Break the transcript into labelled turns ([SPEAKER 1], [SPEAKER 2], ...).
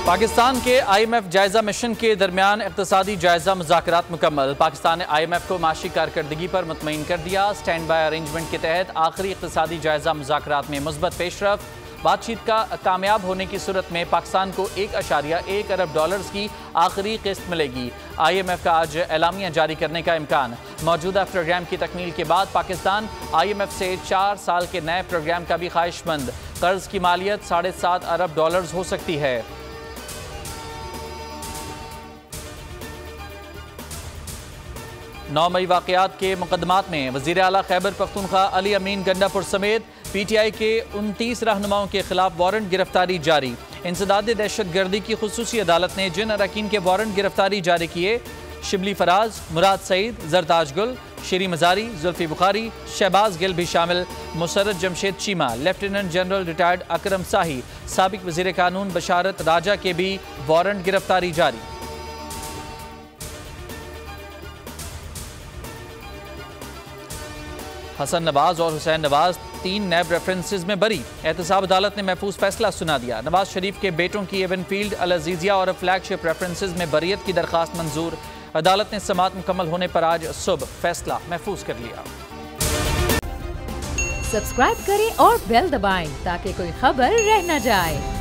[SPEAKER 1] पाकिस्तान के IMF जायजा mission के दरमियान इक़्तिसादी जायजा मुज़ाकरात मुकम्मल। पाकिस्तान ने IMF को माशी कारकर्दगी पर मुतमईन कर दिया। स्टैंड बाय अरेंजमेंट के तहत आखिरी इक़्तिसादी जायजा मुज़ाकरात में मुस्बत पेशरफ। बातचीत का कामयाब होने की सूरत में पाकिस्तान को $1.1 अरब की आखिरी किस्त मिलेगी। IMF का आज एलामिया जारी करने का इम्कान। मौजूदा प्रोग्राम की तकमील के बाद पाकिस्तान IMF से 4 साल के नए प्रोग्राम का भी ख्वाहिशमंद। कर्ज की मालियत $7.5 अरब हो सकती है। 9 मई वाक़यात के मुकदमात में वज़ीर आला खैबर पख्तूनख्वा अली अमीन गंडापुर समेत PTI के 29 रहनुमाओं के खिलाफ वारंट गिरफ्तारी जारी। इंसदाद दहशत गर्दी की खुसूसी अदालत ने जिन अरकान के वारंट गिरफ्तारी जारी किए, शिबली फराज, मुराद सईद, जरताज गुल, शेरी मजारी, जुल्फी बुखारी, शहबाज गिल भी शामिल। Musarrat Jamshed Cheema, lieutenant general retired Akram Sahi, साबिक वज़ीर कानून बशारत राजा के भी वारंट गिरफ्तारी जारी। हसन नवाज और हुसैन नवाज 3 नैब रेफरेंसेस में बरी। एहतसाब अदालत ने महफूज फैसला सुना दिया। नवाज शरीफ के बेटों की एवनफील्ड, अल अजीजिया और फ्लैगशिप रेफरेंसेस में बरियत की दरखास्त मंजूर। अदालत ने समाअत मुकम्मल होने पर आज सुबह फैसला महफूज कर लिया।
[SPEAKER 2] सब्सक्राइब करें और बेल दबाएं ताकि कोई खबर रह न जाए।